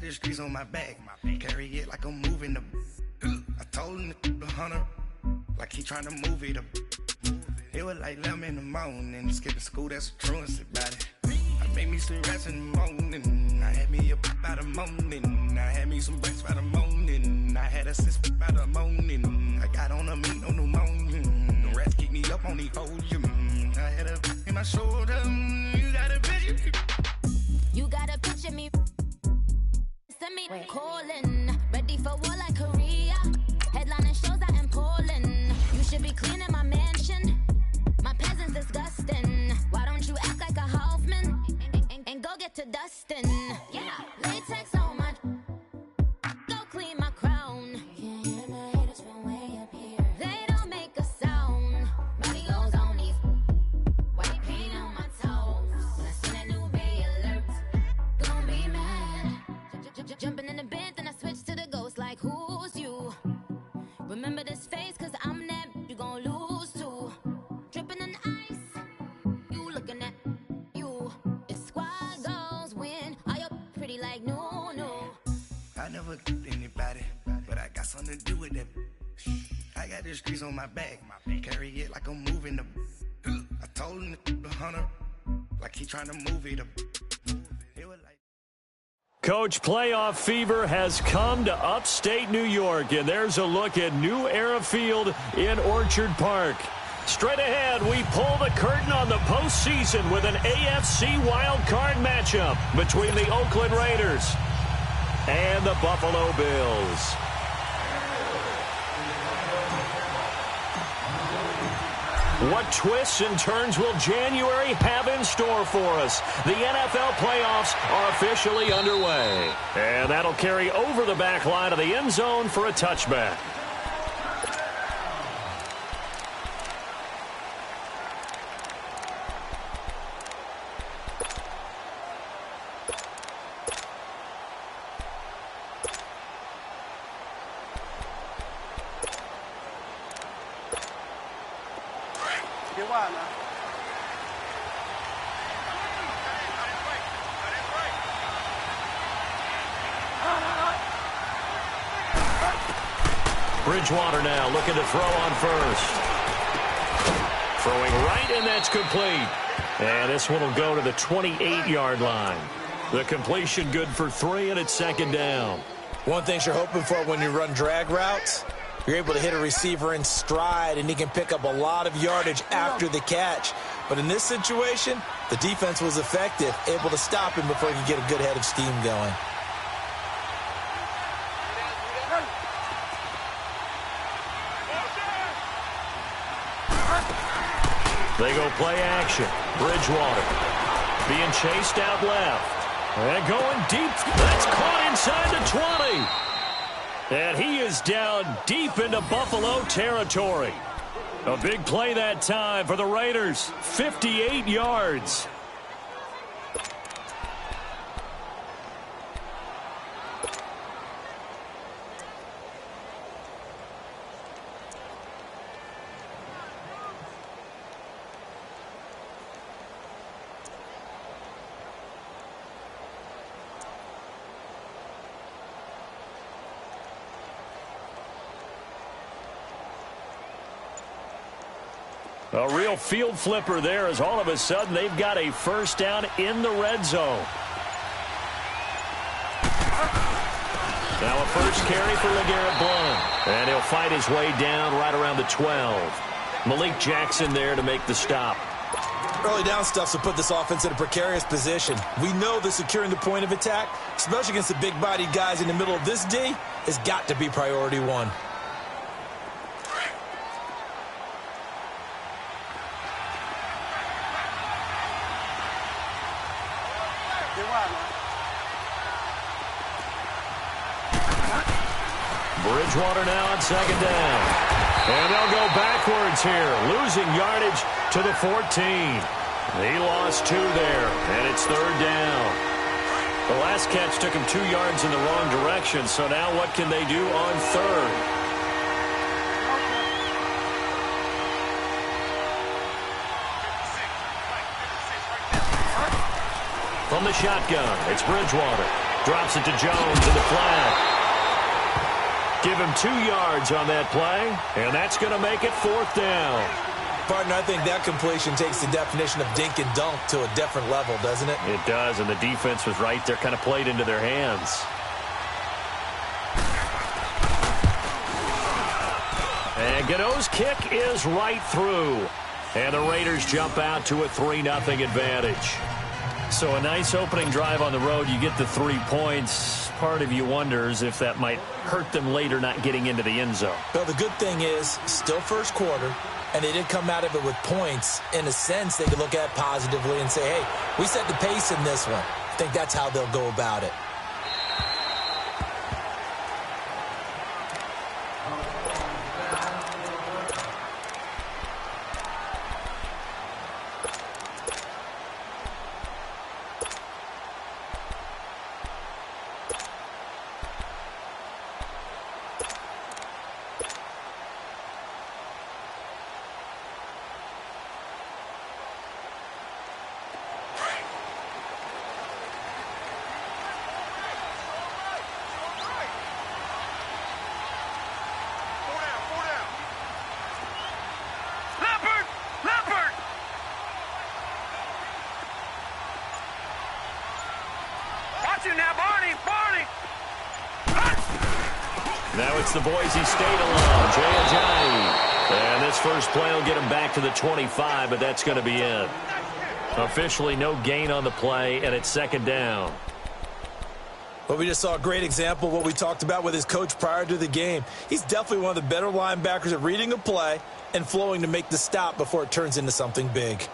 this grease on my back. Carry it like I'm moving the. I told him to the hunter, like he trying to move it up. It was like 11 in the morning, skipping school, that's a truancy about it. I made me some rest in the morning, I had me a pop by the morning. I had me some breaks by the morning, I had a sis by the morning. I got on a meat, no pneumonia, the rats keep me up on the volume. I had a in my shoulder, you got a picture. You got a picture me, send me calling, ready for war like Korea. Headlining shows out in Poland, you should be cleaning my mansion. My peasants disgusting. Why don't you act like a Hoffman and go get to dustin'? Yeah, latex on my. Go clean my crown. Can't hear my haters from way up here. They don't make a sound. Body goes on these. White paint on my toes. When I see that new Bay alert, gonna be mad. Jumping in the bed, then I switch to the ghost like who's you? Remember this face, cause I'm that you gon' lose to. Dripping in ice, you looking at you. If squad goes win, are you pretty like no? I never anybody, but I got something to do with that. I got this grease on my back, carry it like I'm moving the. I told him to the hunter, like he trying to move it up. It was like. Coach, playoff fever has come to upstate New York, and there's a look at New Era Field in Orchard Park. Straight ahead, we pull the curtain on the postseason with an AFC wildcard matchup between the Oakland Raiders and the Buffalo Bills. What twists and turns will January have in store for us? The NFL playoffs are officially underway. And that'll carry over the back line of the end zone for a touchback. Bridgewater now looking to throw on first. Throwing right, and that's complete. And this one will go to the 28-yard line. The completion good for 3, and it's second down. One thing you're hoping for when you run drag routes, you're able to hit a receiver in stride, and he can pick up a lot of yardage after the catch. But in this situation, the defense was effective, able to stop him before he could get a good head of steam going. They go play action. Bridgewater being chased out left. And going deep. That's caught inside the 20. And he is down deep into Buffalo territory. A big play that time for the Raiders. 58 yards. A real field flipper there as all of a sudden they've got a first down in the red zone. Now a first carry for LeGarrette Blount. And he'll fight his way down right around the 12. Malik Jackson there to make the stop. Early down stuff to put this offense in a precarious position. We know that securing the point of attack, especially against the big-bodied guys in the middle of this D, has got to be priority one. Bridgewater now on second down. And they'll go backwards here, losing yardage to the 14. He lost 2 there, and it's third down. The last catch took him 2 yards in the wrong direction, so now what can they do on third? From the shotgun, it's Bridgewater. Drops it to Jones in the flat. Give him 2 yards on that play, and that's going to make it 4th down. Partner, I think that completion takes the definition of dink and dunk to a different level, doesn't it? It does, and the defense was right there, kind of played into their hands. And Gano's kick is right through. And the Raiders jump out to a 3-0 advantage. So a nice opening drive on the road. You get the 3 points. Part of you wonders if that might hurt them later not getting into the end zone. Well, the good thing is, still first quarter, and they did come out of it with points. In a sense, they could look at it positively and say, hey, we set the pace in this one. I think that's how they'll go about it. Now it's the Boise State alone, Jay Ajayi. And this first play will get him back to the 25, but that's going to be it. Officially no gain on the play, and it's 2nd down. Well, we just saw a great example of what we talked about with his coach prior to the game. He's definitely one of the better linebackers at reading a play and flowing to make the stop before it turns into something big.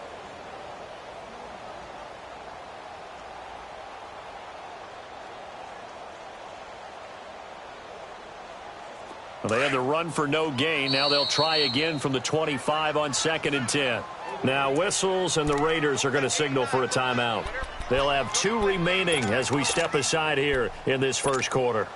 Well, they had the run for no gain. Now they'll try again from the 25 on 2nd and 10. Now whistles, and the Raiders are going to signal for a timeout. They'll have 2 remaining as we step aside here in this first quarter.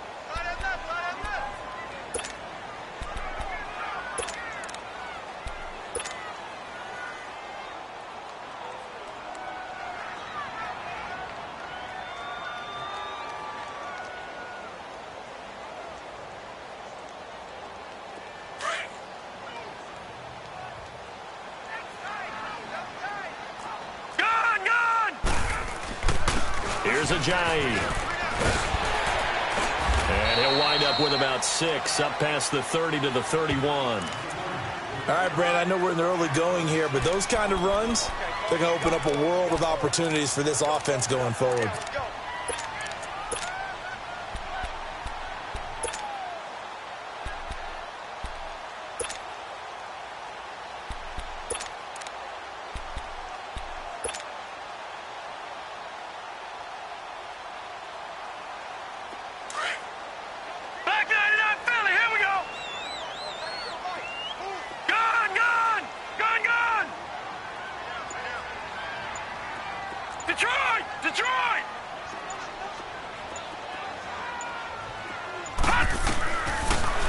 Here's Ajayi. And he'll wind up with about 6, up past the 30 to the 31. All right, Brad, I know we're in the early going here, but those kind of runs, they're going to open up a world of opportunities for this offense going forward.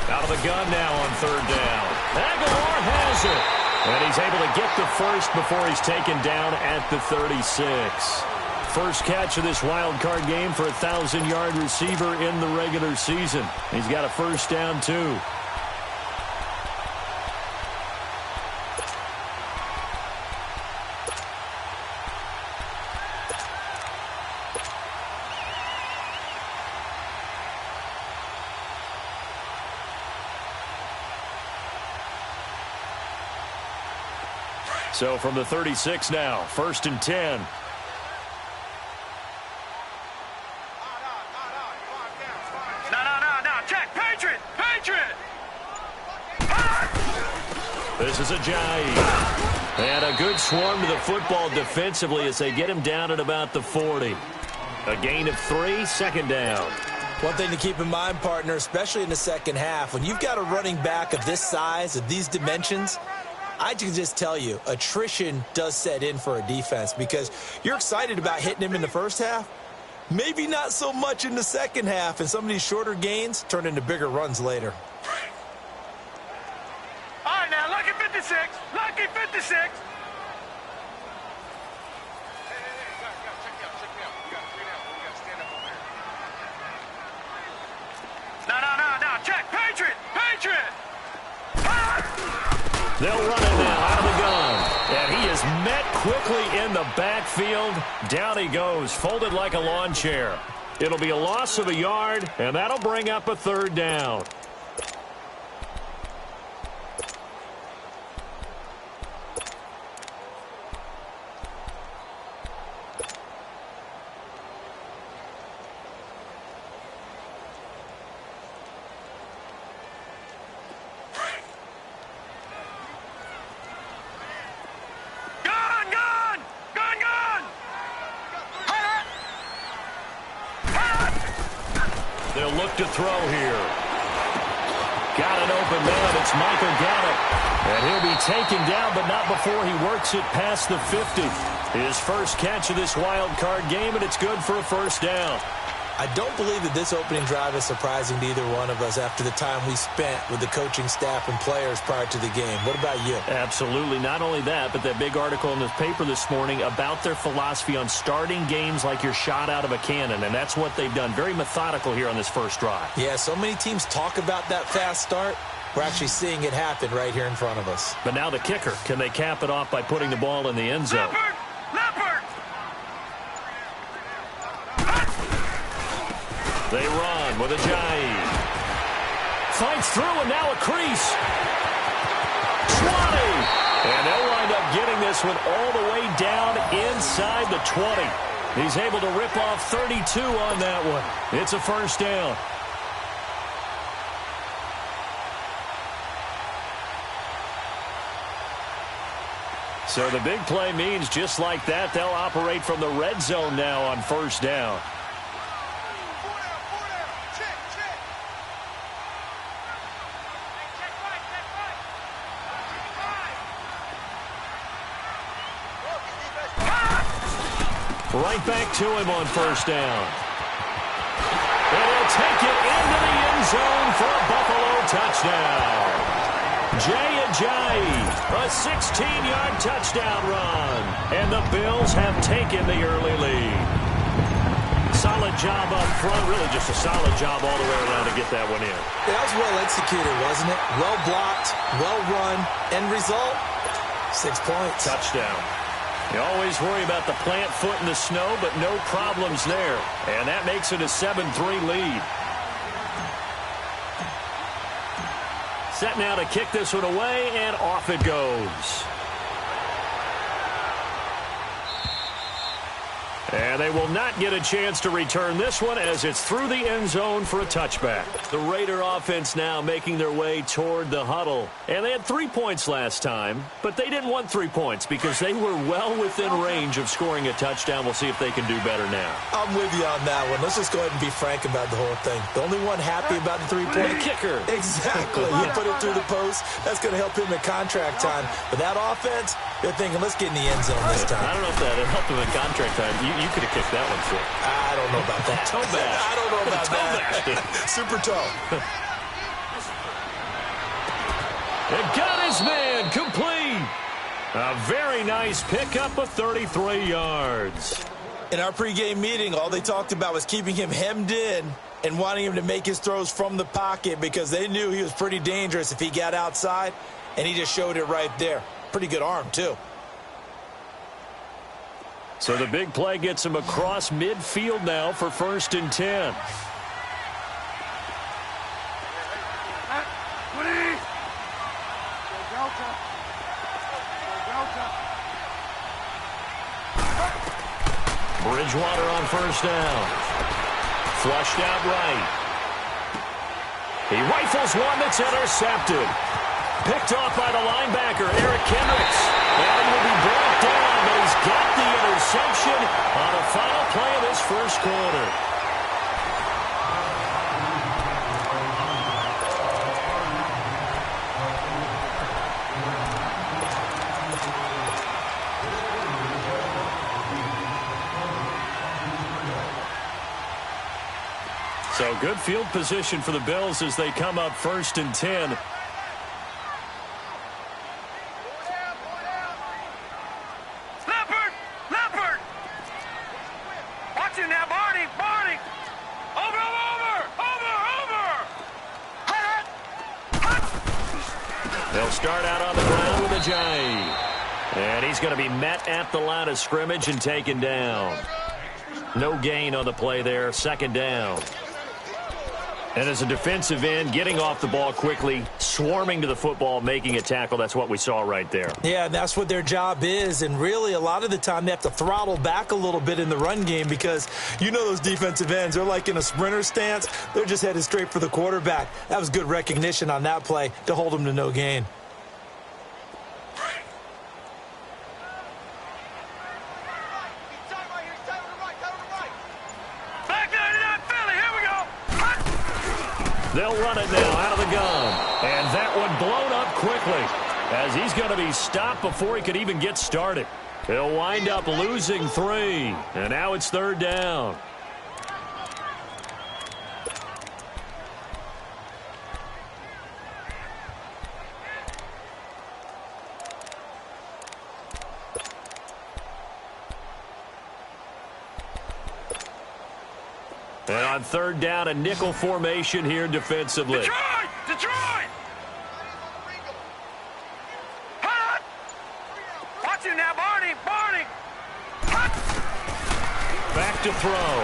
Out of the gun now on 3rd down. Aguilar has it. And he's able to get the first before he's taken down at the 36. First catch of this wild card game for a 1,000-yard receiver in the regular season. He's got a first down, too. So from the 36 now, 1st and 10. No. Check. Patriot. This is Ajayi. And a good swarm to the football defensively as they get him down at about the 40. A gain of 3, 2nd down. One thing to keep in mind, partner, especially in the second half, when you've got a running back of this size, of these dimensions, I can just tell you, attrition does set in for a defense because you're excited about hitting him in the first half. Maybe not so much in the second half, and some of these shorter gains turn into bigger runs later. All right, now, lucky 56. Lucky 56. Hey, check me out. We got 3 down. We got to stand up over here. They'll run it now out of the gun. And he is met quickly in the backfield. Down he goes, folded like a lawn chair. It'll be a loss of a yard, and that'll bring up a 3rd down. They'll look to throw here. Got an open man. It's Michael Gallup. And he'll be taken down, but not before he works it past the 50. His first catch of this wild card game, and it's good for a 1st down. I don't believe that this opening drive is surprising to either one of us after the time we spent with the coaching staff and players prior to the game. What about you? Absolutely. Not only that, but that big article in the paper this morning about their philosophy on starting games like you're shot out of a cannon, and that's what they've done. Very methodical here on this first drive. Yeah, so many teams talk about that fast start. We're actually seeing it happen right here in front of us. But now the kicker. Can they cap it off by putting the ball in the end zone? They run with Ajayi. Fights through, and now a crease. 20. And they'll wind up getting this one all the way down inside the 20. He's able to rip off 32 on that one. It's a 1st down. So the big play means just like that, they'll operate from the red zone now on 1st down. Right back to him on 1st down. And he'll take it into the end zone for a Buffalo touchdown. Jay Ajayi, a 16-yard touchdown run. And the Bills have taken the early lead. Solid job up front, really just a solid job all the way around to get that one in. That was well executed, wasn't it? Well blocked, well run. End result, 6 points. Touchdown. You always worry about the plant foot in the snow, but no problems there. And that makes it a 7-3 lead. Set now to kick this one away, and off it goes. And they will not get a chance to return this one as it's through the end zone for a touchback. The Raider offense now making their way toward the huddle. And they had 3 points last time, but they didn't want 3 points because they were well within range of scoring a touchdown. We'll see if they can do better now. I'm with you on that one. Let's just go ahead and be frank about the whole thing. The only one happy about the 3-point kicker. Exactly. You put it through the post. That's going to help him in contract time. But that offense, they're thinking, let's get in the end zone this time. I don't know if that helped him in contract time. You could have kicked that one through. I don't know about that. Toe bash. I don't know about that. Super toe. It got his man complete. A very nice pickup of 33 yards. In our pregame meeting, all they talked about was keeping him hemmed in and wanting him to make his throws from the pocket because they knew he was pretty dangerous if he got outside, and he just showed it right there. Pretty good arm, too. So the big play gets him across midfield now for 1st and 10. Bridgewater on 1st down. Flushed out right. He rifles one that's intercepted. Picked off by the linebacker, Eric Kendricks. And he will be brought down, but he's got the interception on the final play of this first quarter. So good field position for the Bills as they come up 1st and 10. They'll start out on the ground. Ajayi. And he's going to be met at the line of scrimmage and taken down. No gain on the play there. Second down. And as a defensive end, getting off the ball quickly, swarming to the football, making a tackle, that's what we saw right there. Yeah, and that's what their job is. And really, a lot of the time, they have to throttle back a little bit in the run game because you know those defensive ends, they're like in a sprinter stance. They're just headed straight for the quarterback. That was good recognition on that play to hold them to no gain. They'll run it now out of the gun. And that one blown up quickly as he's going to be stopped before he could even get started. He'll wind up losing 3. And now it's third down. And on third down, a nickel formation here defensively. Detroit! Detroit! Hot! Watch you now, Barney! Barney! Hot! Back to throw.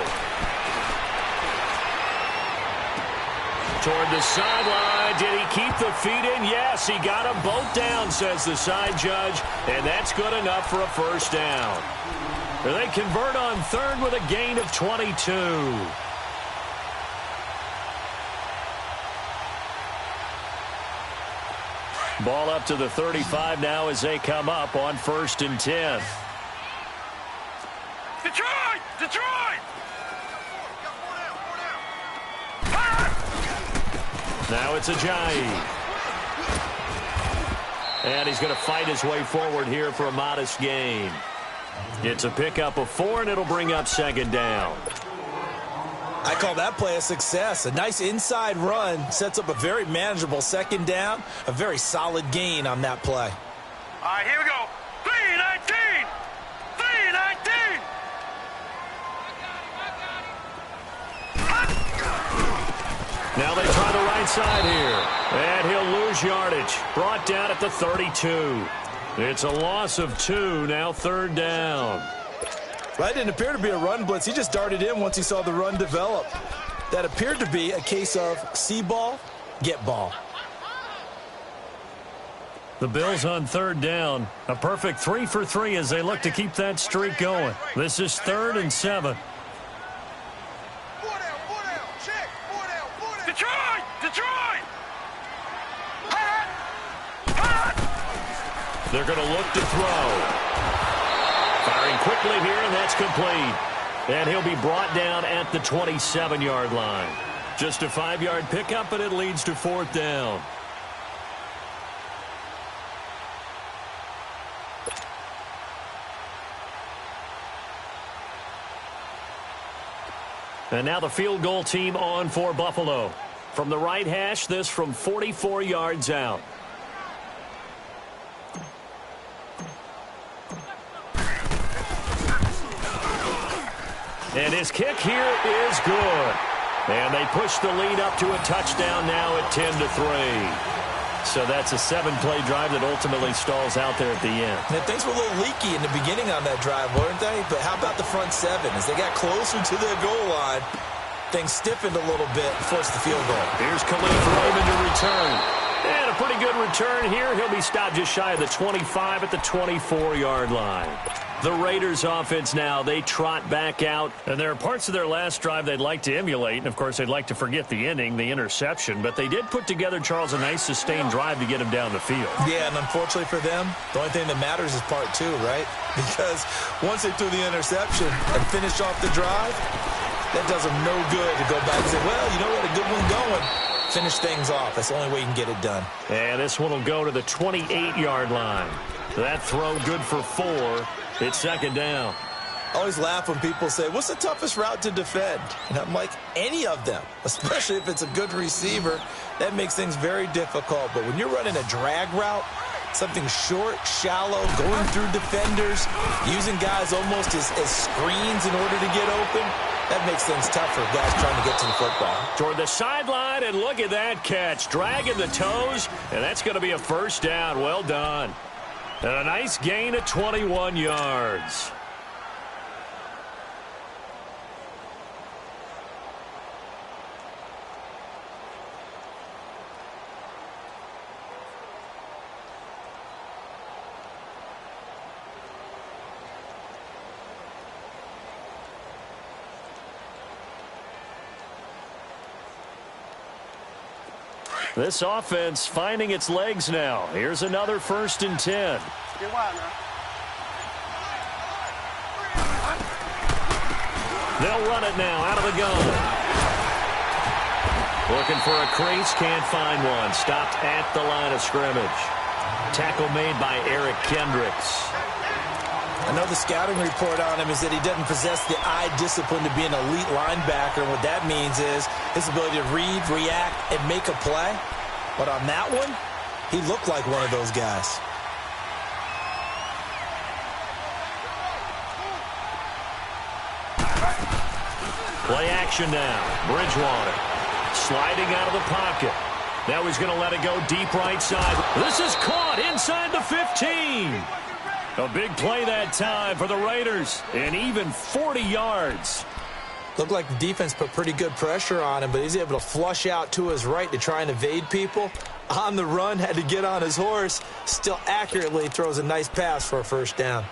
Toward the sideline. Did he keep the feet in? Yes, he got them both down, says the side judge. And that's good enough for a first down. They convert on third with a gain of 22. Ball up to the 35 now as they come up on 1st and 10. Detroit! Detroit! Now it's Ajayi. And he's going to fight his way forward here for a modest gain. It's a pickup of 4, and it'll bring up second down. I call that play a success. A nice inside run sets up a very manageable second down. A very solid gain on that play. All right, here we go. 3-19! 3-19! Now they try the right side here. And he'll lose yardage. Brought down at the 32. It's a loss of 2, now third down. Well, that didn't appear to be a run blitz. He just darted in once he saw the run develop. That appeared to be a case of see ball, get ball. The Bills on third down. A perfect 3 for 3 as they look to keep that streak going. This is 3rd and 7. Detroit! Detroit! They're going to look to throw. Firing quickly here, and that's complete. And he'll be brought down at the 27-yard line. Just a 5-yard pickup, but it leads to 4th down. And now the field goal team on for Buffalo. From the right hash, this from 44 yards out. And his kick here is good. And they push the lead up to a touchdown now at 10-3. So that's a 7-play drive that ultimately stalls out there at the end. And things were a little leaky in the beginning on that drive, weren't they? But how about the front 7? As they got closer to their goal line, things stiffened a little bit and forced the field goal. Here's Khalif Raymond to return. And a pretty good return here. He'll be stopped just shy of the 25 at the 24-yard line. The Raiders offense now, they trot back out. And there are parts of their last drive they'd like to emulate. And, of course, they'd like to forget the ending, the interception. But they did put together, Charles, a nice sustained drive to get him down the field. Yeah, and unfortunately for them, the only thing that matters is part 2, right? Because once they threw the interception and finished off the drive, that does them no good to go back and say, well, you know what, a good one going. Finish things off. That's the only way you can get it done. And this one will go to the 28-yard line. That throw good for 4. It's second down. I always laugh when people say, what's the toughest route to defend? And I'm like, any of them, especially if it's a good receiver. That makes things very difficult. But when you're running a drag route, something short, shallow, going through defenders, using guys almost as screens in order to get open, that makes things tough for guys trying to get to the football. Toward the sideline, and look at that catch. Dragging the toes, and that's going to be a first down. Well done. And a nice gain of 21 yards. This offense finding its legs now. Here's another 1st and 10. They'll run it now out of the gun. Looking for a crease, can't find one. Stopped at the line of scrimmage. Tackle made by Eric Kendricks. I know the scouting report on him is that he doesn't possess the eye discipline to be an elite linebacker. And what that means is his ability to read, react, and make a play. But on that one, he looked like one of those guys. Play action now. Bridgewater sliding out of the pocket. Now he's going to let it go deep right side. This is caught inside the 15. A big play that time for the Raiders, and even 40 yards. Looked like the defense put pretty good pressure on him, but he's able to flush out to his right to try and evade people. On the run, had to get on his horse. Still accurately throws a nice pass for a 1st down.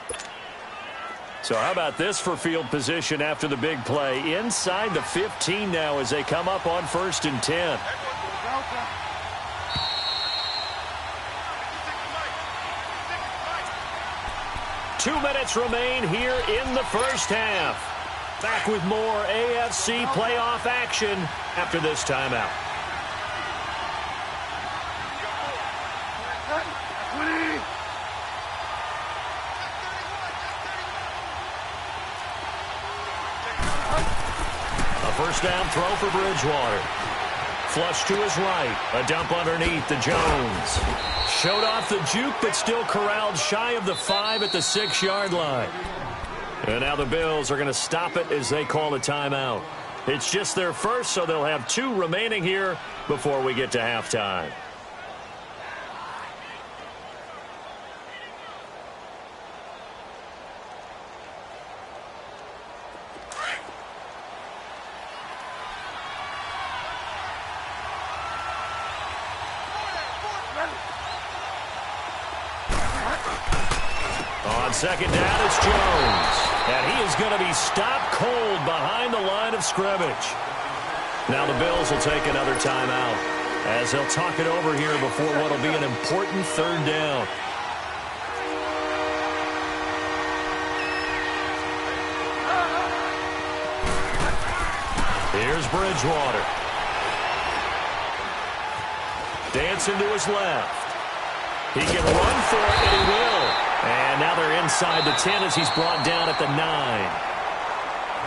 So how about this for field position after the big play? Inside the 15 now as they come up on 1st and 10. Two minutes remain here in the 1st half. Back with more AFC playoff action after this timeout. A 1st down throw for Bridgewater. Flush to his right. A dump underneath to Jones. Showed off the juke, but still corralled shy of the 5 at the 6-yard line. And now the Bills are going to stop it as they call a timeout. It's just their first, so they'll have 2 remaining here before we get to halftime. On 2nd down, it's Jones. And he is going to be stopped cold behind the line of scrimmage. Now the Bills will take another timeout as they'll talk it over here before what will be an important 3rd down. Here's Bridgewater. Dancing to his left. He can run for it, and he will. And now they're inside the 10 as he's brought down at the 9.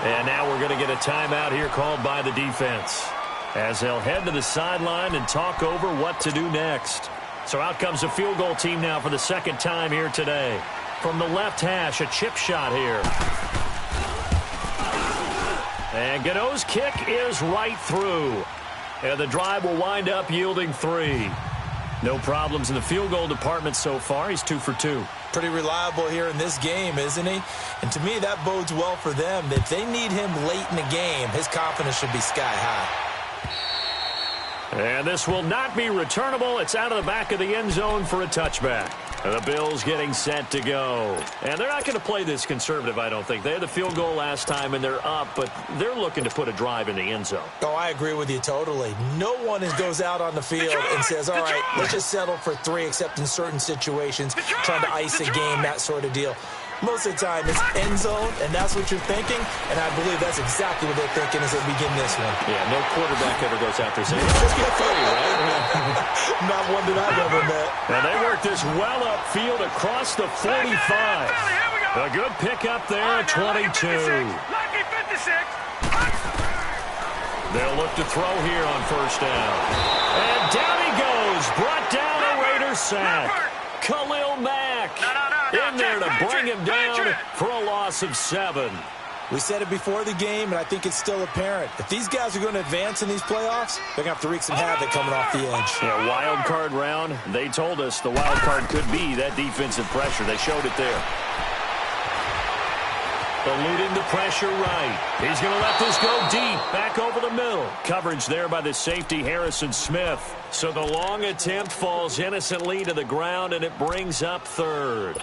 And now we're going to get a timeout here called by the defense as they'll head to the sideline and talk over what to do next. So out comes a field goal team now for the 2nd time here today. From the left hash, a chip shot here. And Gano's kick is right through. And the drive will wind up yielding 3. No problems in the field goal department so far. He's 2 for 2. Pretty reliable here in this game, isn't he? And to me, that bodes well for them. If they need him late in the game, his confidence should be sky high. And this will not be returnable. It's out of the back of the end zone for a touchback. And the Bills getting set to go. And they're not going to play this conservative, I don't think. They had the field goal last time, and they're up, but they're looking to put a drive in the end zone. Oh, I agree with you totally. No one goes out on the field and says, all right, let's just settle for 3, except in certain situations, trying to ice a game, that sort of deal. Most of the time, it's end zone, and that's what you're thinking, and I believe that's exactly what they're thinking as they begin this one. Yeah, no quarterback ever goes out there saying, let's just get 3, right? Not one that I've ever met. And they work this well upfield across the 45. A good pickup there at 22. Lucky 56. They'll look to throw here on 1st down. And down he goes, brought down a Raiders sack. Khalil Mack in there to bring him down for a loss of 7. We said it before the game, and I think it's still apparent. If these guys are going to advance in these playoffs, they're going to have to wreak some havoc coming off the edge. Yeah, wild card round. They told us the wild card could be that defensive pressure. They showed it there. Eluding the pressure right. He's going to let this go deep. Back over the middle. Coverage there by the safety, Harrison Smith. So the long attempt falls innocently to the ground, and it brings up third.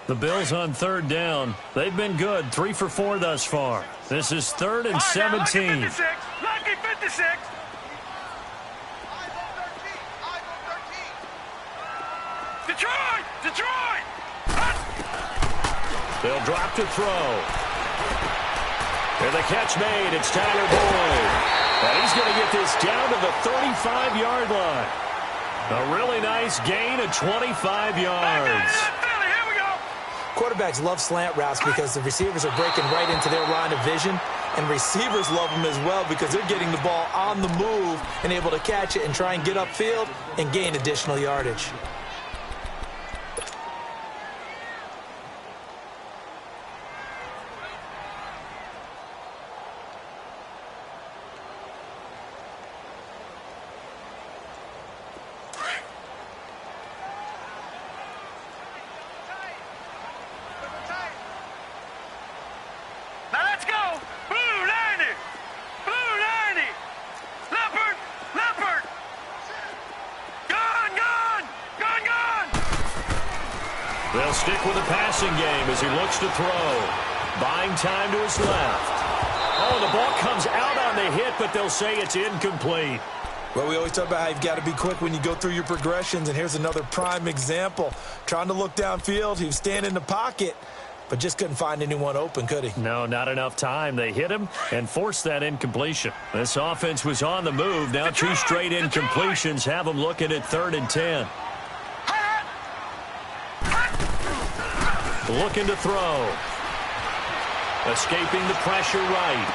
The Bills on third down. They've been good, 3 for 4 thus far. This is 3rd and 17. Lucky 56. Detroit! They'll drop to throw. And the catch made. It's Tyler Boyd. And he's going to get this down to the 35-yard line. A really nice gain of 25 yards. Quarterbacks love slant routes because the receivers are breaking right into their line of vision, and receivers love them as well because they're getting the ball on the move and able to catch it and try and get upfield and gain additional yardage. They'll stick with the passing game as he looks to throw. Buying time to his left. Oh, the ball comes out on the hit, but they'll say it's incomplete. Well, we always talk about how you've got to be quick when you go through your progressions, and here's another prime example. Trying to look downfield, he was standing in the pocket, but just couldn't find anyone open, could he? No, not enough time. They hit him and forced that incompletion. This offense was on the move. Now 2 straight incompletions have them looking at 3rd and 10. Looking to throw. Escaping the pressure right.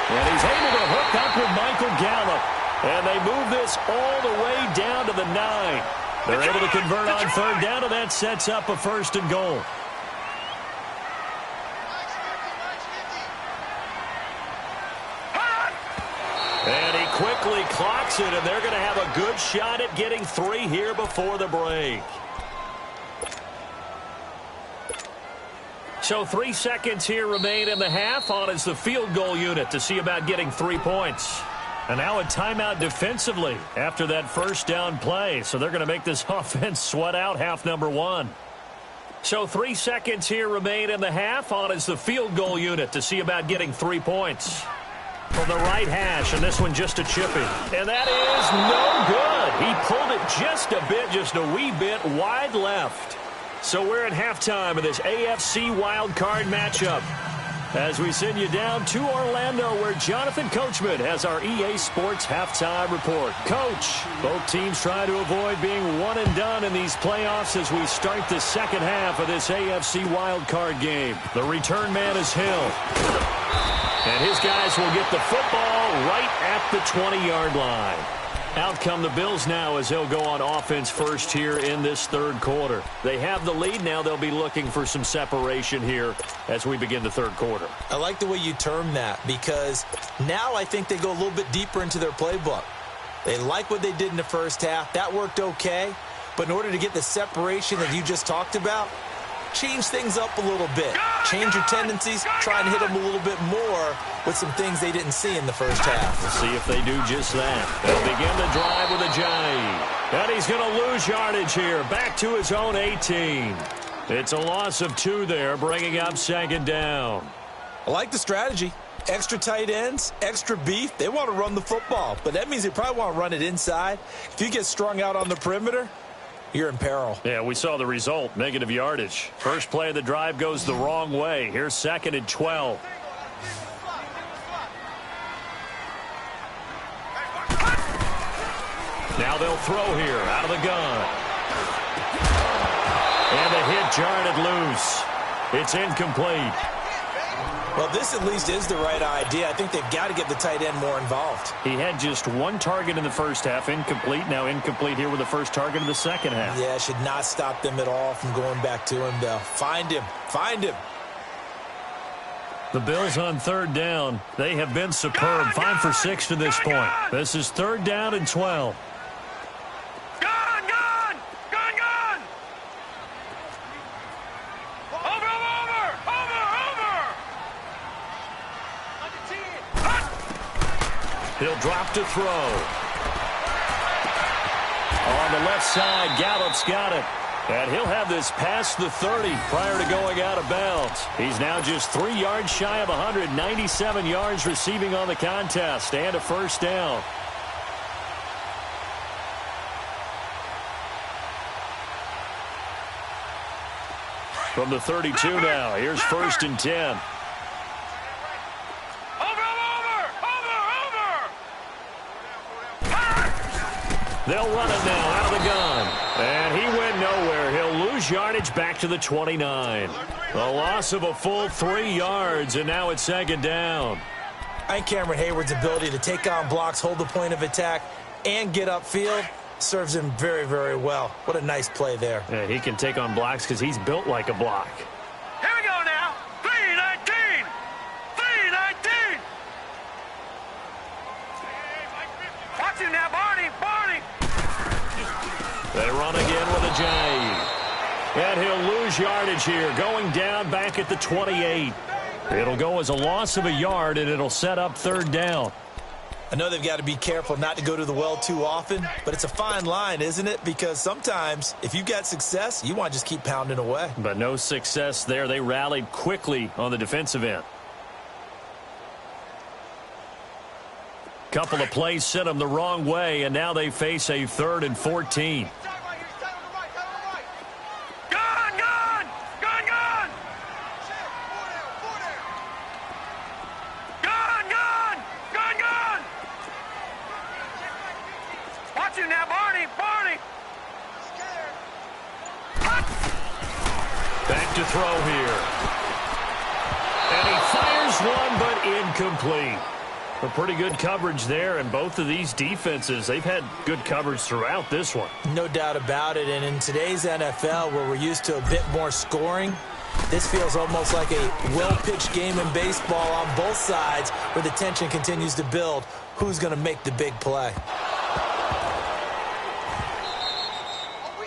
And he's able to hook up with Michael Gallup. And they move this all the way down to the 9. They're able to convert on 3rd down, and that sets up a 1st and goal. And he quickly clocks it, and they're going to have a good shot at getting 3 here before the break. So 3 seconds here remain in the half. On is the field goal unit to see about getting 3 points. And now a timeout defensively after that 1st down play. So they're going to make this offense sweat out half number 1. So 3 seconds here remain in the half. On is the field goal unit to see about getting 3 points. From the right hash, and this one just a chippy. And that is no good. He pulled it just a bit, just a wee bit wide left. So we're at halftime of this AFC wildcard matchup as we send you down to Orlando where Jonathan Coachman has our EA Sports halftime report. Coach, both teams try to avoid being one and done in these playoffs as we start the second half of this AFC wildcard game. The return man is Hill. And his guys will get the football right at the 20-yard line. Out come the Bills now as they'll go on offense first here in this 3rd quarter. They have the lead. Now they'll be looking for some separation here as we begin the 3rd quarter. I like the way you term that because now I think they go a little bit deeper into their playbook. They like what they did in the 1st half. That worked okay. But in order to get the separation that you just talked about, change things up a little bit. Change your tendencies. Try and hit them a little bit more with some things they didn't see in the 1st half. We'll see if they do just that. They'll begin the drive with Ajayi. And he's going to lose yardage here. Back to his own 18. It's a loss of 2 there, bringing up 2nd down. I like the strategy. Extra tight ends, extra beef. They want to run the football, but that means they probably want to run it inside. If you get strung out on the perimeter, you're in peril. Yeah, we saw the result, negative yardage. First play of the drive goes the wrong way. Here's 2nd and 12. Now they'll throw here out of the gun. And the hit jarred it loose. It's incomplete. Well, this at least is the right idea. I think they've got to get the tight end more involved. He had just one target in the first half, incomplete. Now incomplete here with the first target of the second half. Yeah, should not stop them at all from going back to him, though. Find him. Find him. The Bills on third down. They have been superb. 5 for 6 to this point. This is third down and 12. He'll drop to throw. On the left side, Gallup's got it. And he'll have this past the 30 prior to going out of bounds. He's now just 3 yards shy of 197 yards receiving on the contest and a first down. From the 32 now, here's first and 10. They'll run it now out of the gun. And he went nowhere. He'll lose yardage back to the 29. A loss of a full 3 yards, and now it's second down. I think Cameron Hayward's ability to take on blocks, hold the point of attack, and get upfield serves him very, very well. What a nice play there. Yeah, he can take on blocks because he's built like a block. Here we go now. 3-19. 3-19. Watch him now, Barney. Barney. They run again with a J. And he'll lose yardage here, going down back at the 28. It'll go as a loss of a yard, and it'll set up third down. I know they've got to be careful not to go to the well too often, but it's a fine line, isn't it? Because sometimes, if you've got success, you want to just keep pounding away. But no success there. They rallied quickly on the defensive end. Couple of plays sent them the wrong way, and now they face a 3rd and 14. Back to throw here. And he fires one, but incomplete. A pretty good coverage there, and both of these defenses, they've had good coverage throughout this one. No doubt about it, and in today's NFL, where we're used to a bit more scoring, this feels almost like a well-pitched game in baseball on both sides, where the tension continues to build. Who's going to make the big play?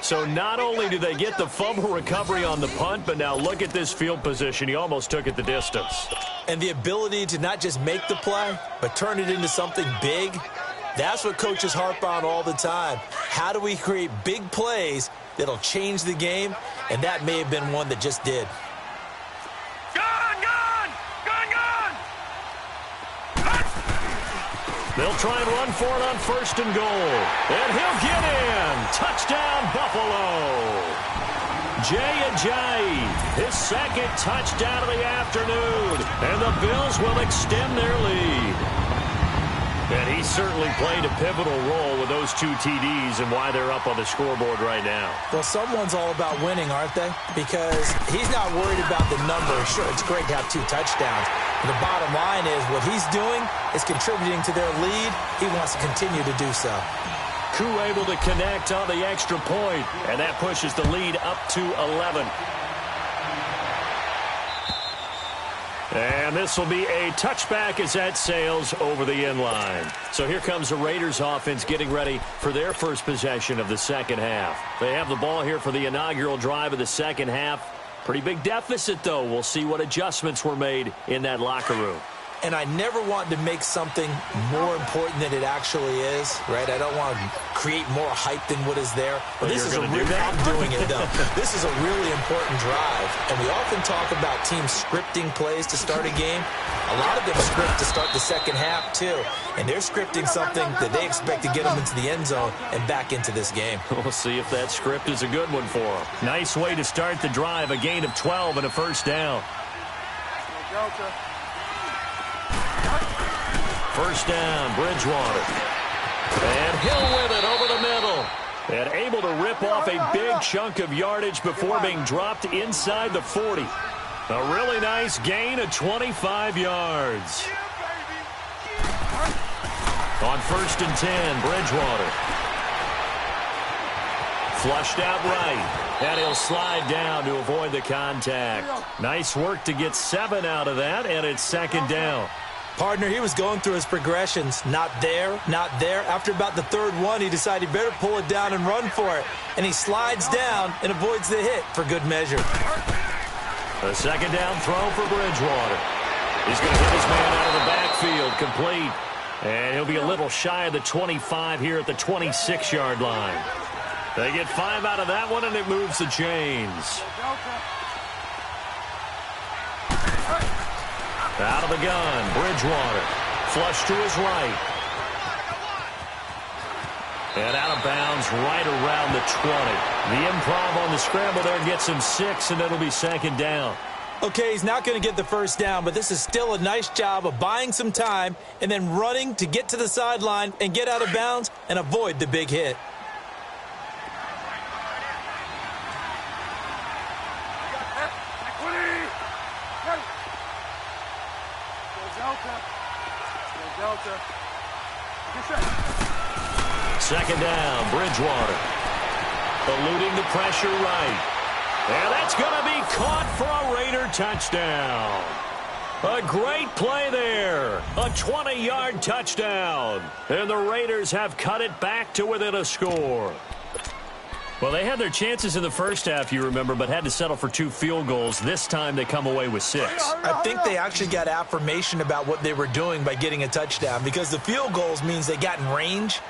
So not only do they get the fumble recovery on the punt, but now look at this field position. He almost took it the distance. And the ability to not just make the play, but turn it into something big, that's what coaches harp on all the time. How do we create big plays that'll change the game? And that may have been one that just did. They'll try and run for it on 1st and goal. And he'll get in. Touchdown, Buffalo. Jay Ajayi, his second touchdown of the afternoon. And the Bills will extend their lead. And he certainly played a pivotal role with those 2 TDs and why they're up on the scoreboard right now. Well, someone's all about winning, aren't they? Because he's not worried about the number. Sure, it's great to have 2 touchdowns. But the bottom line is what he's doing is contributing to their lead. He wants to continue to do so. Koo able to connect on the extra point, and that pushes the lead up to 11. And this will be a touchback as that sails over the end line. So here comes the Raiders offense getting ready for their first possession of the second half. They have the ball here for the inaugural drive of the second half. Pretty big deficit, though. We'll see what adjustments were made in that locker room. And I never want to make something more important than it actually is, right? I don't want to create more hype than what is there. But this is a really, I'm doing it, though. This is a really important drive. And we often talk about teams scripting plays to start a game. A lot of them script to start the second half, too. And they're scripting something that they expect to get them into the end zone and back into this game. We'll see if that script is a good one for them. Nice way to start the drive, a gain of 12 and a first down. First down, Bridgewater. And Hill with it over the middle. And able to rip off a big chunk of yardage before being dropped inside the 40. A really nice gain of 25 yards. On 1st and 10, Bridgewater. Flushed out right, and he'll slide down to avoid the contact. Nice work to get 7 out of that, and it's 2nd down. Partner, he was going through his progressions. Not there, not there. After about the 3rd one, he decided he better pull it down and run for it. And he slides down and avoids the hit for good measure. A 2nd down throw for Bridgewater. He's going to hit his man out of the backfield, complete. And he'll be a little shy of the 25 here at the 26-yard line. They get 5 out of that one, and it moves the chains. Out of the gun, Bridgewater. Flush to his right. And out of bounds right around the 20. The improv on the scramble there gets him 6, and it'll be 2nd down. Okay, he's not going to get the 1st down, but this is still a nice job of buying some time and then running to get to the sideline and get out of bounds and avoid the big hit. Second down, Bridgewater. Eluding the pressure right. And that's going to be caught for a Raider touchdown. A great play there. A 20-yard touchdown. And the Raiders have cut it back to within a score. Well, they had their chances in the first half, you remember, but had to settle for 2 field goals. This time they come away with 6. I think they actually got affirmation about what they were doing by getting a touchdown, because the field goals means they got in range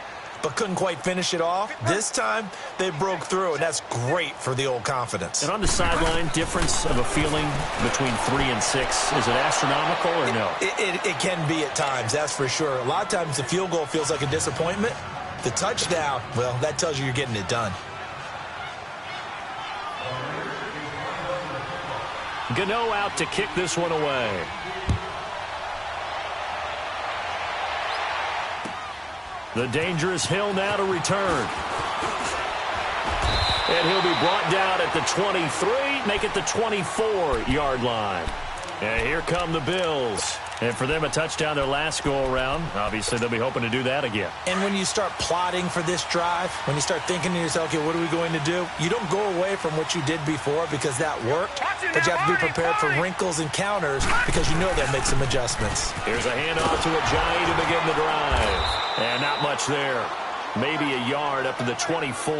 but couldn't quite finish it off. This time they broke through, and that's great for the old confidence. And on the sideline, difference of a feeling between 3 and 6, is it astronomical or no? It can be at times, that's for sure. A lot of times the field goal feels like a disappointment. The touchdown, well, that tells you you're getting it done. Gano out to kick this one away. The dangerous Hill now to return. And he'll be brought down at the 23, make it the 24-yard line. And here come the Bills. And for them, a touchdown their last go-around. Obviously, they'll be hoping to do that again. And when you start plotting for this drive, when you start thinking to yourself, okay, what are we going to do? You don't go away from what you did before because that worked, but you have to be prepared for wrinkles and counters because you know they'll make some adjustments. Here's a handoff to Ajayi to begin the drive. And not much there. Maybe a yard up to the 24.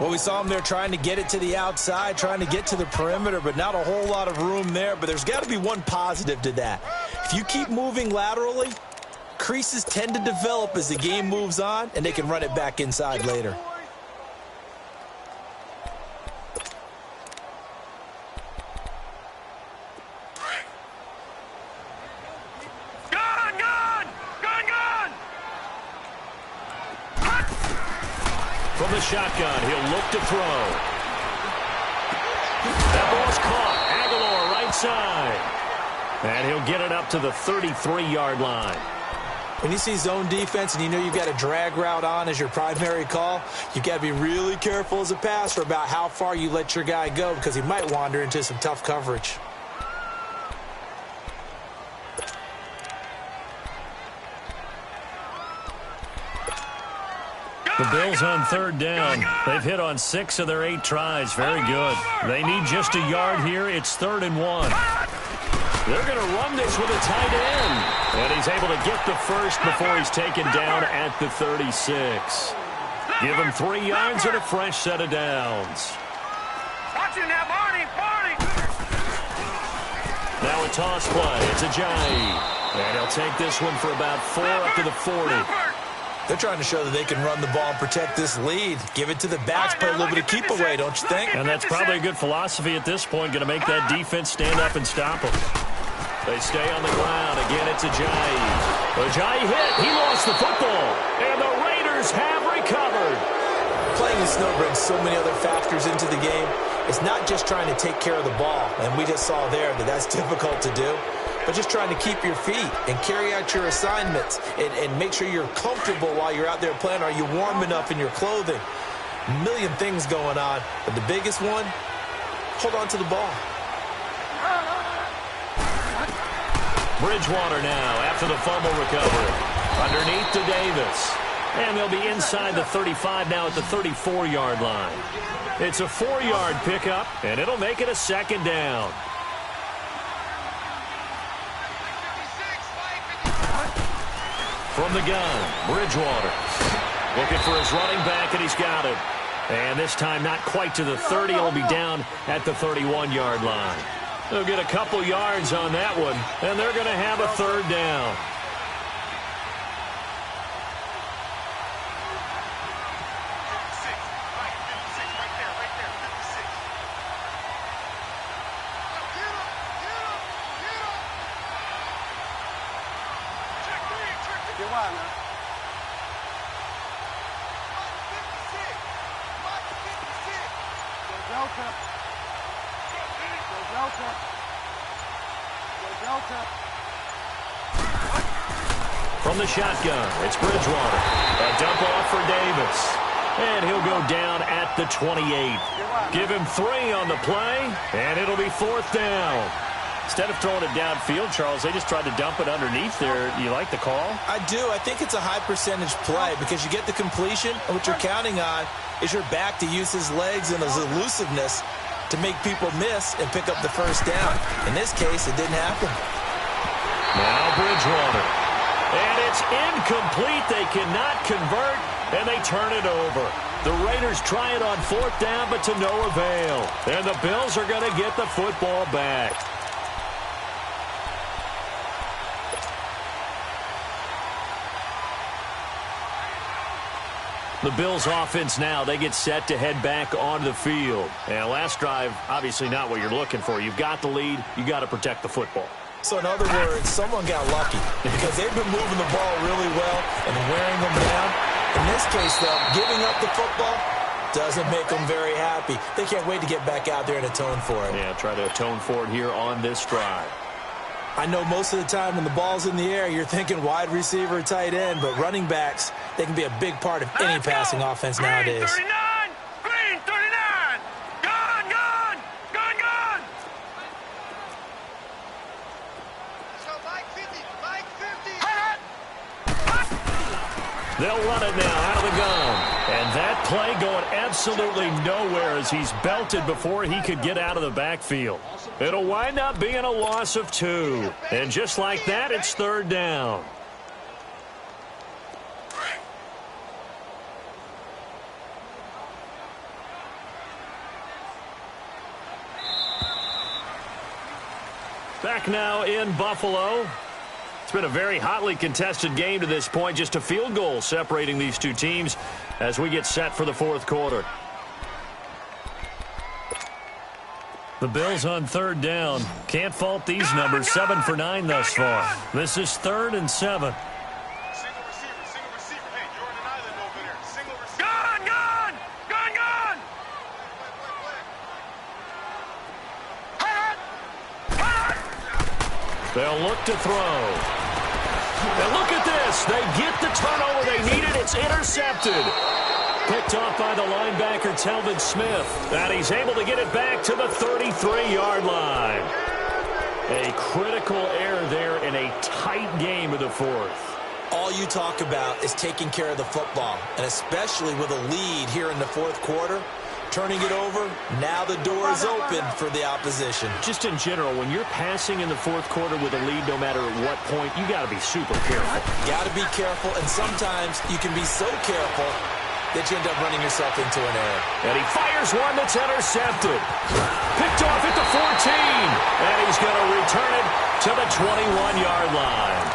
Well, we saw him there trying to get it to the outside, trying to get to the perimeter, but not a whole lot of room there. But there's got to be one positive to that. If you keep moving laterally, creases tend to develop as the game moves on, and they can run it back inside later. From the shotgun, he'll look to throw. That ball's caught. Aguilar right side. And he'll get it up to the 33-yard line. When you see zone defense and you know you've got a drag route on as your primary call, you've got to be really careful as a passer about how far you let your guy go because he might wander into some tough coverage. The Bills on 3rd down. They've hit on 6 of their 8 tries. Very good. They need just a yard here. It's 3rd and 1. They're going to run this with a tight end. And he's able to get the first before he's taken down at the 36. Give him 3 yards and a fresh set of downs. Now a toss play. It's Ajayi. And he'll take this one for about 4 up to the 40. They're trying to show that they can run the ball and protect this lead. Give it to the backs, play a little bit of keep away, don't you think? And that's probably a good philosophy at this point, going to make that defense stand up and stop them. They stay on the ground. Again, it's Ajayi. Ajayi hit. He lost the football. And the Raiders have recovered. Playing in snow brings so many other factors into the game. It's not just trying to take care of the ball, and we just saw there that that's difficult to do. But just trying to keep your feet and carry out your assignments and make sure you're comfortable while you're out there playing. Are you warm enough in your clothing? A million things going on, but the biggest one, hold on to the ball. Bridgewater now after the fumble recovery. Underneath to Davis. And they'll be inside the 35 now at the 34-yard line. It's a 4-yard pickup, and it'll make it a second down. From the gun, Bridgewater. Looking for his running back, and he's got it. And this time not quite to the 30. He'll be down at the 31-yard line. They'll get a couple yards on that one, and they're going to have a third down. From the shotgun, it's Bridgewater. A dump off for Davis. And he'll go down at the 28. Give him 3 on the play, and it'll be fourth down. Instead of throwing it downfield, Charles, they just tried to dump it underneath there. You like the call? I do. I think it's a high-percentage play because you get the completion, and what you're counting on is your back to use his legs and his elusiveness to make people miss and pick up the first down. In this case, it didn't happen. Now Bridgewater. And it's incomplete. They cannot convert, and they turn it over. The Raiders try it on fourth down, but to no avail. And the Bills are going to get the football back. The Bills offense now, they get set to head back onto the field. And last drive, obviously not what you're looking for. You've got the lead. You got to protect the football. So in other words, someone got lucky because they've been moving the ball really well and wearing them down. In this case, though, giving up the football doesn't make them very happy. They can't wait to get back out there and atone for it. Yeah, try to atone for it here on this drive. I know most of the time when the ball's in the air, you're thinking wide receiver, tight end, but running backs, they can be a big part of any passing offense nowadays. 39! Green, 39! Gone, gone! Gone, gone! So Mike 50, Mike 50! They'll run it now out of the gun. And that play going absolutely nowhere as he's belted before he could get out of the backfield. It'll wind up being a loss of 2. And just like that, it's third down. Back now in Buffalo. It's been a very hotly contested game to this point. Just a field goal separating these two teams as we get set for the fourth quarter. The Bills on third down. Can't fault these numbers. 7 for 9 thus far. This is 3rd and 7. Single receiver. Hey, you're on an island over there. Single receiver. Gone, gone! Gone, gone! They'll look to throw. And look at this. They get the turnover they needed. It's intercepted. Picked off by the linebacker, Telvin Smith. And he's able to get it back to the 33-yard line. A critical error there in a tight game of the fourth. All you talk about is taking care of the football, and especially with a lead here in the fourth quarter. Turning it over, now the door is open for the opposition. Just in general, when you're passing in the fourth quarter with a lead, no matter at what point, you got to be super careful. Got to be careful, and sometimes you can be so careful that you end up running yourself into an error. And he fires one that's intercepted. Picked off at the 14. And he's going to return it to the 21-yard line.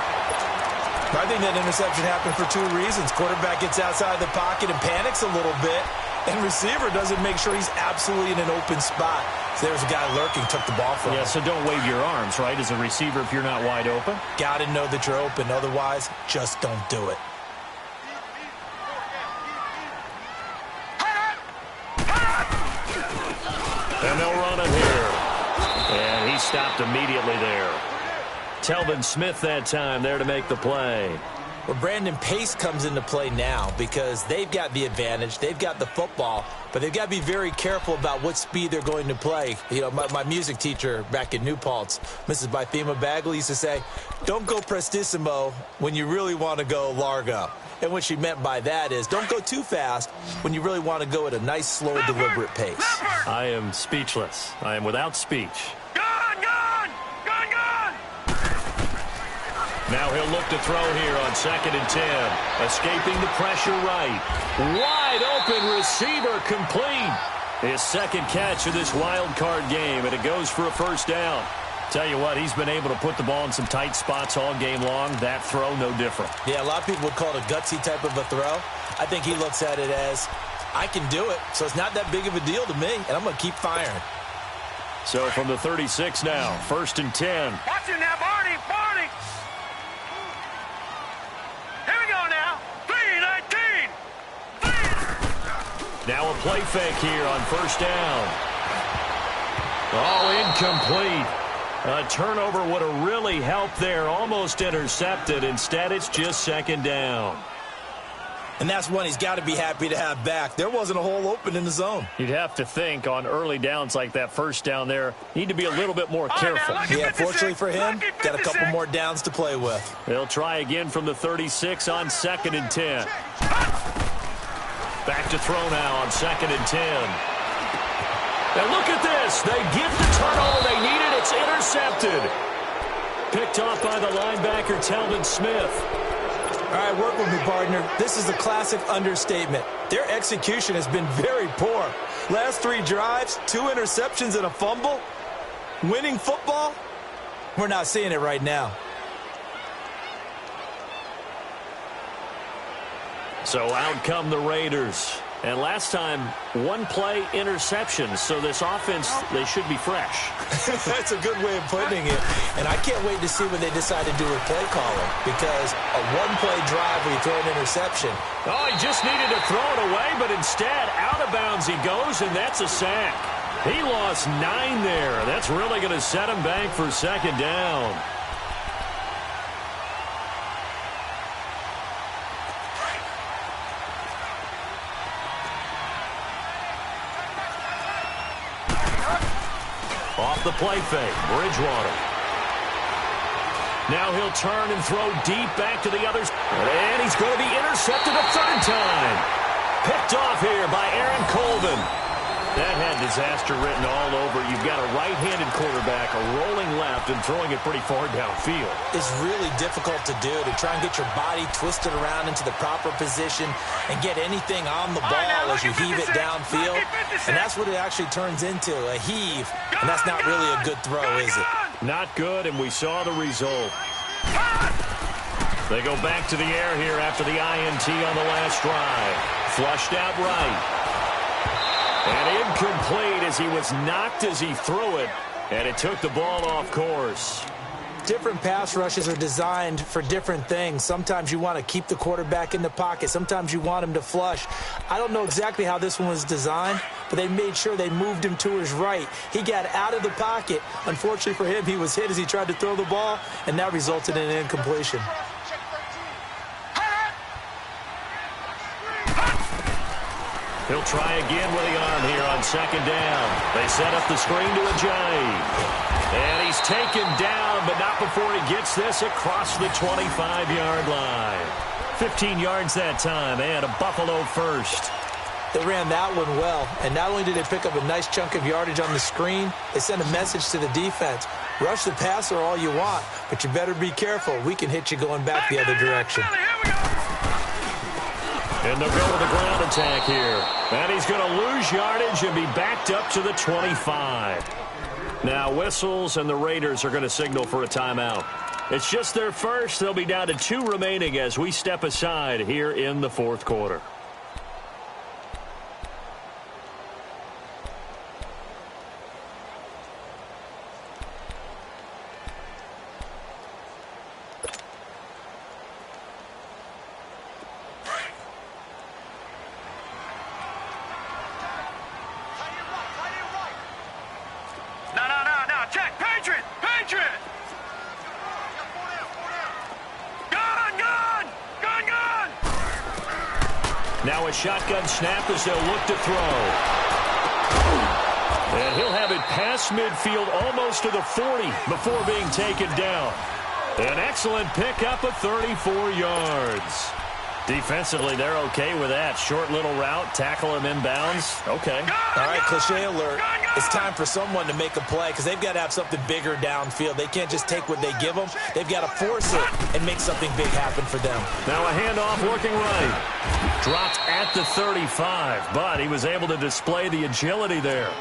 I think that interception happened for 2 reasons. Quarterback gets outside the pocket and panics a little bit. And receiver doesn't make sure he's absolutely in an open spot. So there's a guy lurking, took the ball from him. Yeah, so don't wave your arms, right, as a receiver if you're not wide open. Got to know that you're open. Otherwise, just don't do it. And they'll run it here. And he stopped immediately there. Telvin Smith that time there to make the play. Well, Brandon, pace comes into play now because they've got the advantage. They've got the football, but they've got to be very careful about what speed they're going to play. You know, my music teacher back in New Paltz, Mrs. Bythema Bagley, used to say, don't go prestissimo when you really want to go largo. And what she meant by that is don't go too fast when you really want to go at a nice, slow, deliberate pace. I am speechless. I am without speech. Now he'll look to throw here on 2nd and 10. Escaping the pressure right. Wide open receiver complete. His second catch of this wild card game, and it goes for a first down. Tell you what, he's been able to put the ball in some tight spots all game long. That throw, no different. Yeah, a lot of people would call it a gutsy type of a throw. I think he looks at it as, I can do it, so it's not that big of a deal to me, and I'm going to keep firing. So from the 36 now, 1st and 10. Watch it now, Barney! Barney! Here we go now. 3-19. Now a play fake here on 1st down. Oh, incomplete. A turnover would have really helped there. Almost intercepted. Instead, it's just 2nd down. And that's one he's got to be happy to have back. There wasn't a hole open in the zone. You'd have to think on early downs like that 1st down there, need to be a little bit more careful. Yeah, fortunately for him, got a couple more downs to play with. They'll try again from the 36 on 2nd and 10. Back to throw now on 2nd and 10. And look at this. They get the turnover they needed. It's intercepted. Picked off by the linebacker, Telvin Smith. All right, work with me, partner. This is a classic understatement. Their execution has been very poor. Last 3 drives, 2 interceptions and a fumble. Winning football? We're not seeing it right now. So out come the Raiders. And last time, 1 play interception. So this offense, they should be fresh. That's a good way of putting it. And I can't wait to see what they decide to do with play calling. Because a 1-play drive where you throw an interception. Oh, he just needed to throw it away, but instead, out of bounds he goes, and that's a sack. He lost 9 there. That's really going to set him back for 2nd down. Off the play fake, Bridgewater. Now he'll turn and throw deep back to the others. And he's going to be intercepted a 3rd time. Picked off here by Aaron Colvin. That had disaster written all over. You've got a right-handed quarterback, a rolling left, and throwing it pretty far downfield. It's really difficult to do, to try and get your body twisted around into the proper position and get anything on the ball as you heave it downfield. And that's what it actually turns into, a heave. And that's not really a good throw, is it? Not good, and we saw the result. They go back to the air here after the INT on the last drive. Flushed out right. And incomplete as he was knocked as he threw it, and it took the ball off course. Different pass rushes are designed for different things. Sometimes you want to keep the quarterback in the pocket. Sometimes you want him to flush. I don't know exactly how this one was designed, but they made sure they moved him to his right. He got out of the pocket. Unfortunately for him, he was hit as he tried to throw the ball, and that resulted in an incompletion. He'll try again with the arm here on 2nd down. They set up the screen to Ajayi. And he's taken down, but not before he gets this across the 25-yard line. 15 yards that time, and a Buffalo first. They ran that one well, and not only did they pick up a nice chunk of yardage on the screen, they sent a message to the defense. Rush the passer all you want, but you better be careful. We can hit you going back the other direction. And they'll go with a ground attack here. And he's going to lose yardage and be backed up to the 25. Now whistles, and the Raiders are going to signal for a timeout. It's just their first. They'll be down to 2 remaining as we step aside here in the 4th quarter. Gun! Now a shotgun snap as they'll look to throw. And he'll have it past midfield almost to the 40 before being taken down. An excellent pickup of 34 yards. Defensively, they're okay with that. Short little route, tackle him inbounds. Okay. All right, cliche alert. It's time for someone to make a play because they've got to have something bigger downfield. They can't just take what they give them. They've got to force it and make something big happen for them. Now a handoff looking right. Dropped at the 35, but he was able to display the agility there.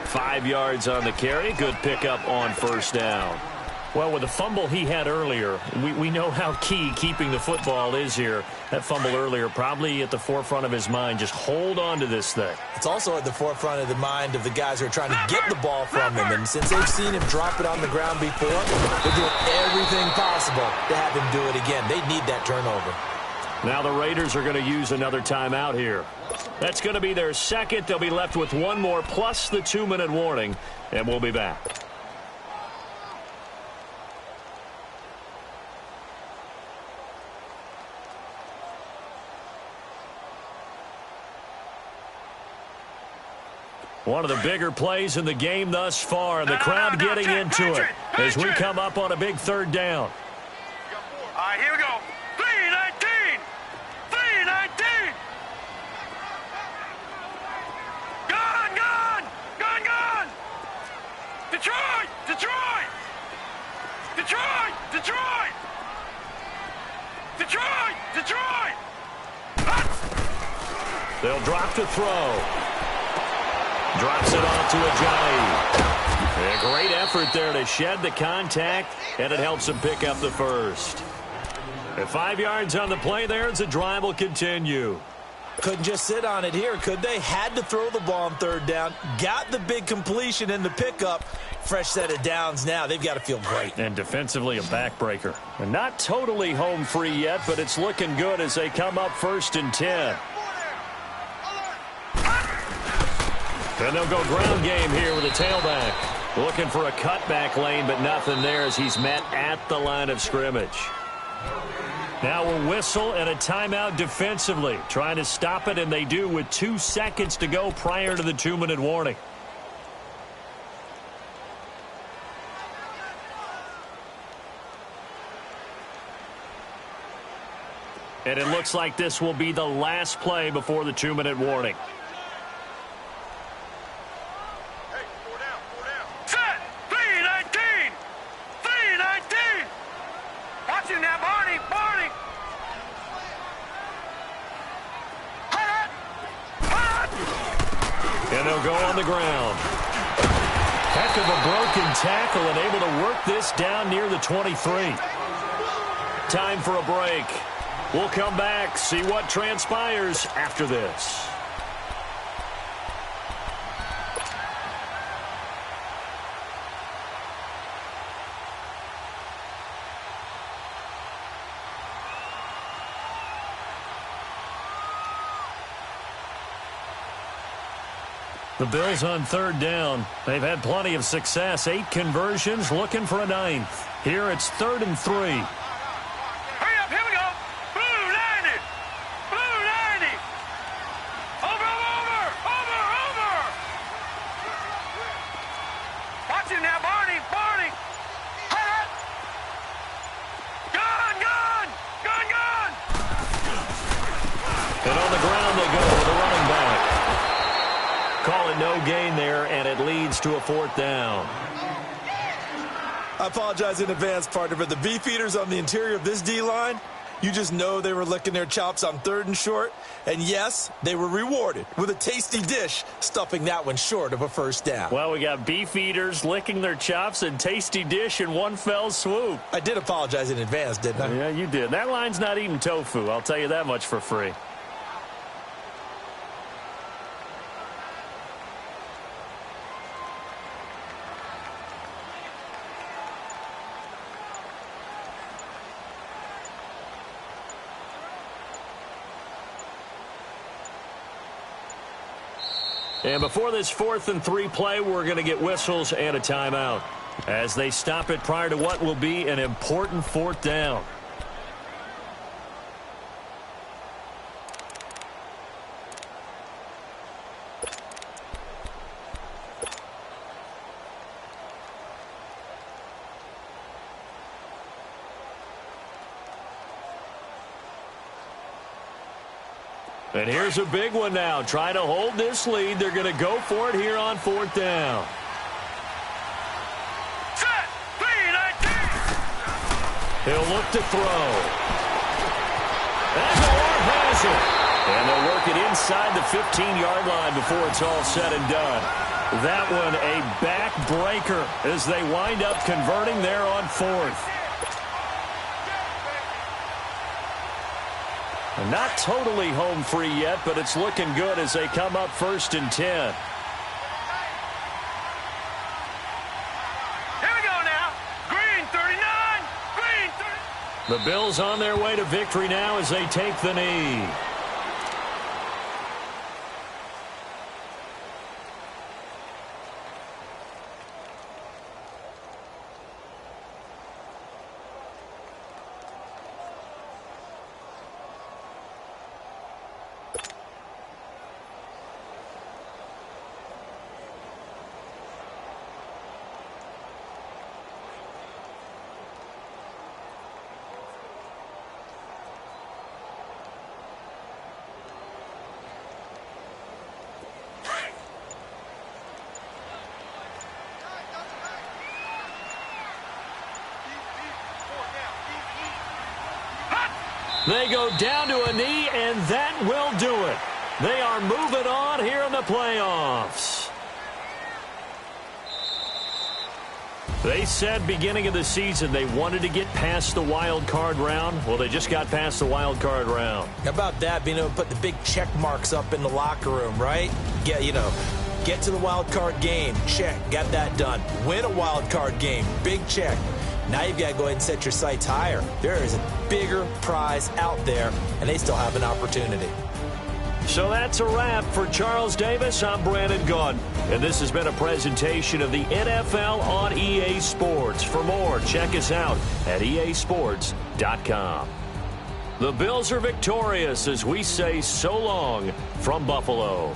5 yards on the carry. Good pickup on first down. Well, with the fumble he had earlier, we know how key keeping the football is here. That fumble earlier probably at the forefront of his mind. Just hold on to this thing. It's also at the forefront of the mind of the guys who are trying to get the ball from him. And since they've seen him drop it on the ground before, they're doing everything possible to have him do it again. They need that turnover. Now the Raiders are going to use another timeout here. That's going to be their second. They'll be left with one more plus the 2-minute warning, and we'll be back. One of the bigger plays in the game thus far, and the crowd getting into it as we come up on a big third down. All right, here we go. 3-19. 3-19. Gone, gone. Gone, gone. Detroit. Detroit. Detroit. Detroit. Detroit. Detroit. They'll drop to throw. Drops it off to Ajayi. A great effort there to shed the contact, and it helps him pick up the first. At 5 yards on the play there, the drive will continue. Couldn't just sit on it here, could they? Had to throw the ball on third down. Got the big completion in the pickup. Fresh set of downs now. They've got to feel great. And defensively a backbreaker. And not totally home free yet, but it's looking good as they come up 1st and 10. And they'll go ground game here with a tailback. Looking for a cutback lane, but nothing there as he's met at the line of scrimmage. Now a whistle and a timeout defensively. Trying to stop it, and they do with 2 seconds to go prior to the 2-minute warning. And it looks like this will be the last play before the 2-minute warning. And they'll go on the ground. Heck of a broken tackle and able to work this down near the 23. Time for a break. We'll come back, see what transpires after this. The Bills on third down. They've had plenty of success. 8 conversions, looking for a 9th. Here it's 3rd and 3. Hurry up, here we go. Blue 90. Blue 90. Over. Watch him now, Barney. Gone. And on the ground they go with a running back. Call it no gain there, and it leads to a 4th down. I apologize in advance, partner, but the beefeaters on the interior of this D-line, you just know they were licking their chops on 3rd and short. And yes, they were rewarded with a tasty dish, stuffing that one short of a 1st down. Well, we got beefeaters licking their chops and tasty dish in one fell swoop. I did apologize in advance, didn't I? Yeah, you did. That line's not eating tofu. I'll tell you that much for free. And before this 4th and 3 play, we're going to get whistles and a timeout as they stop it prior to what will be an important 4th down. And here's a big one now. Trying to hold this lead. They're going to go for it here on 4th down. Set. 3-19. He'll look to throw. And Moore has it. And they'll work it inside the 15-yard line before it's all said and done. That one a backbreaker as they wind up converting there on 4th. Not totally home free yet, but it's looking good as they come up 1st and 10. Here we go now. Green 39. Green 30. The Bills on their way to victory now as they take the knee. They go down to a knee, and that will do it. They are moving on here in the playoffs. They said beginning of the season they wanted to get past the wild card round. Well, they just got past the wild card round. How about that, being able to put the big check marks up in the locker room, right? Get to the wild card game, check, got that done. Win a wild card game, big check. Now you've got to go ahead and set your sights higher. There is a bigger prize out there, and they still have an opportunity. So that's a wrap for Charles Davis. I'm Brandon Gaudin, and this has been a presentation of the NFL on EA Sports. For more, check us out at easports.com. The Bills are victorious as we say so long from Buffalo.